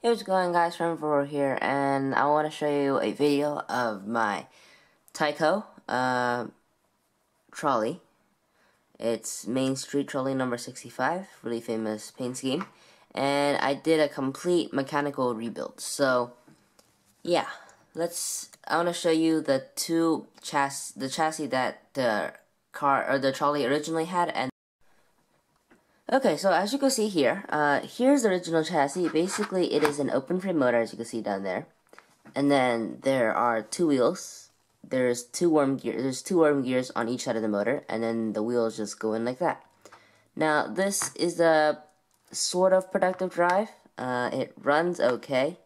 Hey, what's going on, guys? Remotor here, and I want to show you a video of my TYCO Trolley. It's Main Street Trolley number 65, really famous paint scheme, and I did a complete mechanical rebuild. So, yeah, I want to show you the chassis that the trolley originally had, and okay, so as you can see here, here's the original chassis. Basically, it is an open frame motor, as you can see down there. And then there are two wheels. There's two worm gears on each side of the motor, and then the wheels just go in like that. Now, this is the sort of productive drive. It runs okay.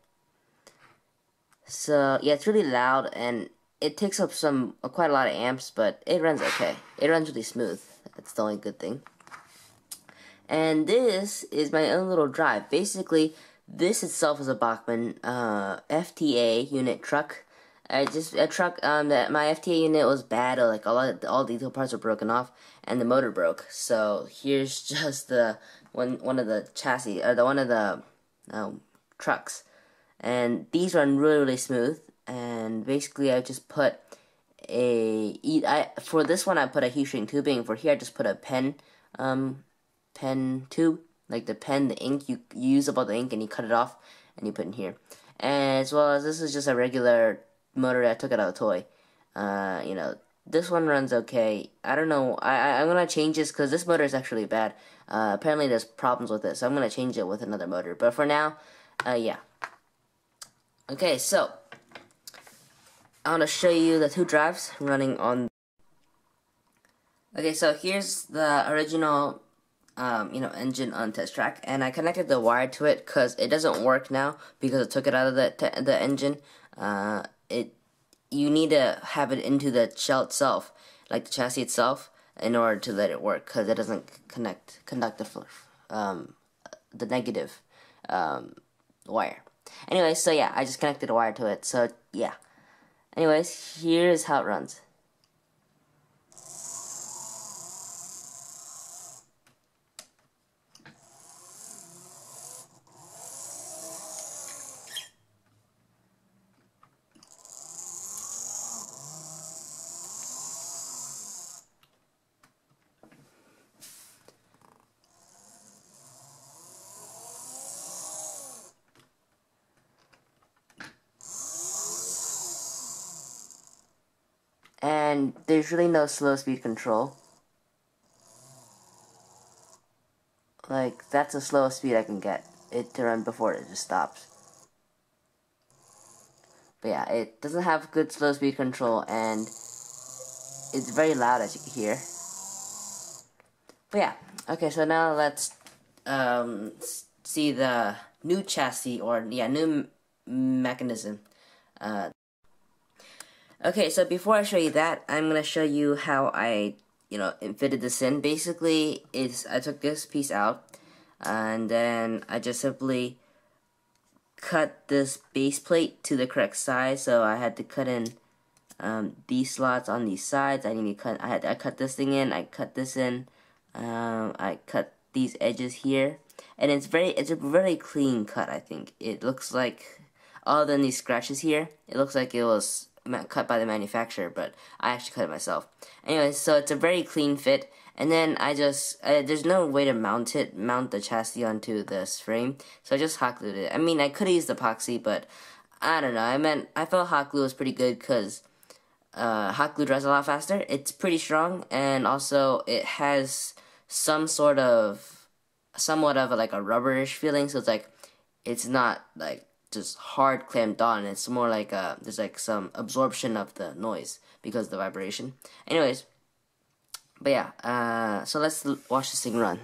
So, yeah, it's really loud, and it takes up quite a lot of amps, but it runs okay. It runs really smooth. That's the only good thing. And this is my own little drive. Basically, this itself is a Bachmann FTA unit truck. That my FTA unit was bad. Like all detail parts were broken off, and the motor broke. So here's just the one of the chassis, or one of the trucks. And these run really smooth. And basically, I just put for this one I put a heat shrink tubing. For here, I just put a pen tube, like the ink, you use up all the ink and you cut it off and you put in here. And as well as this is just a regular motor that I took out of a toy. This one runs okay. I don't know, I'm gonna change this because this motor is actually bad. Apparently there's problems with it, so I'm gonna change it with another motor. But for now, yeah. Okay, so I want to show you the two drives running on. Okay, so here's the original engine on test track, and I connected the wire to it because it doesn't work now because I took it out of the engine. You need to have it into the shell itself, like the chassis itself, in order to let it work, because it doesn't conduct the negative wire. Anyway, so yeah, I just connected a wire to it. So yeah. Anyways, here's how it runs. And there's really no slow speed control. Like, that's the slowest speed I can get it to run before it just stops. But yeah, it doesn't have good slow speed control, and it's very loud, as you can hear. But yeah, okay, so now let's see the new chassis, or yeah, new mechanism. Okay, so before I show you that, I'm gonna show you how I fitted this in. Basically, I took this piece out, and then I just simply cut this base plate to the correct size. So I had to cut in these slots on these sides. I cut this thing in. I cut this in. I cut these edges here, and it's a very clean cut. I think it looks like, other than these scratches here, it looks like it was cut by the manufacturer, but I actually cut it myself. Anyway, so it's a very clean fit. And then there's no way to mount the chassis onto this frame, so I just hot glued it. I mean, I could have used epoxy, but I don't know. I felt hot glue was pretty good because hot glue dries a lot faster. It's pretty strong, and also it has somewhat of like a rubberish feeling. So it's not like just hard clamped on. It's more like there's like some absorption of the noise because of the vibration. Anyways. But yeah, so let's watch this thing run.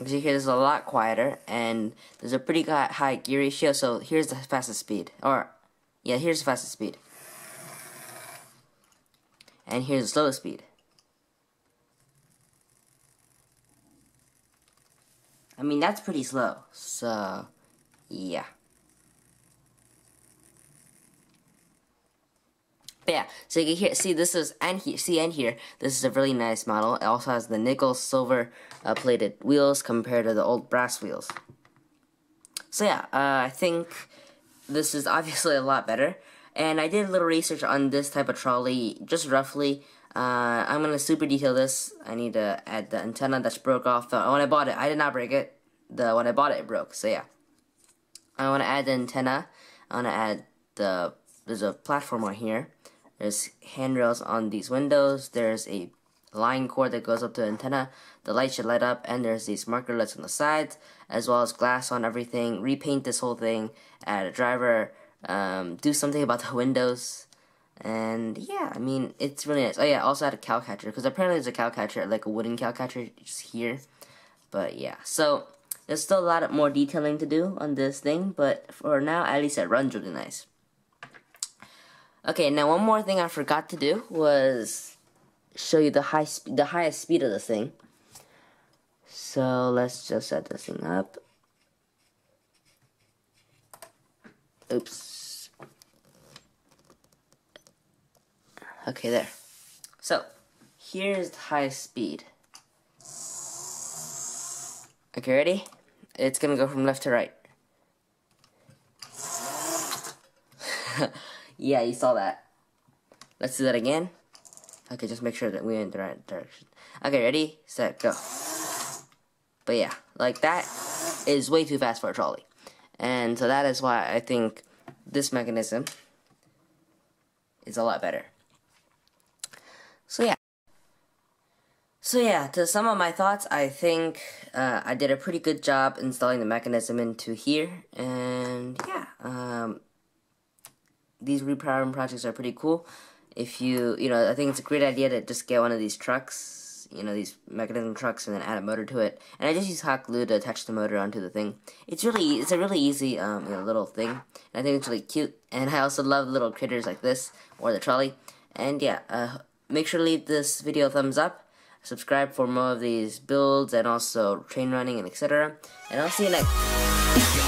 As you hear, this is a lot quieter, and there's a pretty high gear ratio. So here's the fastest speed, here's the fastest speed, and here's the slowest speed. I mean, that's pretty slow. So yeah. But yeah, so you can see this is, and here, this is a really nice model. It also has the nickel silver plated wheels compared to the old brass wheels. So yeah, I think this is obviously a lot better. And I did a little research on this type of trolley, just roughly. I'm going to super detail this. I need to add the antenna that's broke off. When I bought it, I did not break it. When I bought it, it broke. So yeah. I want to add the antenna. I want to add there's a platform on here. There's handrails on these windows. There's a line cord that goes up to the antenna. The light should light up, and there's these marker lights on the sides, as well as glass on everything. Repaint this whole thing, add a driver, do something about the windows, and yeah, I mean, it's really nice. Oh yeah, also add a cow catcher, because apparently there's a cow catcher, like a wooden cow catcher, just here. But yeah, so there's still a lot more detailing to do on this thing, but for now, at least it runs really nice. Okay, now one more thing I forgot to do was show you the highest speed of this thing. So let's just set this thing up. Oops. Okay, there. So here's the highest speed. Okay, ready? It's gonna go from left to right. Yeah, you saw that. Let's do that again. Okay, just make sure that we're in the right direction. Okay, ready, set, go. But yeah, like that is way too fast for a trolley. And so that is why I think this mechanism is a lot better. So yeah, to sum up my thoughts, I think I did a pretty good job installing the mechanism into here. And yeah, these repowering projects are pretty cool. If you know, I think it's a great idea to just get one of these trucks, you know, these mechanism trucks, and then add a motor to it. And I just use hot glue to attach the motor onto the thing. It's a really easy, you know, little thing. And I think it's really cute. And I also love little critters like this, or the trolley. And yeah, make sure to leave this video a thumbs up. Subscribe for more of these builds, and also train running, and etc. And I'll see you next.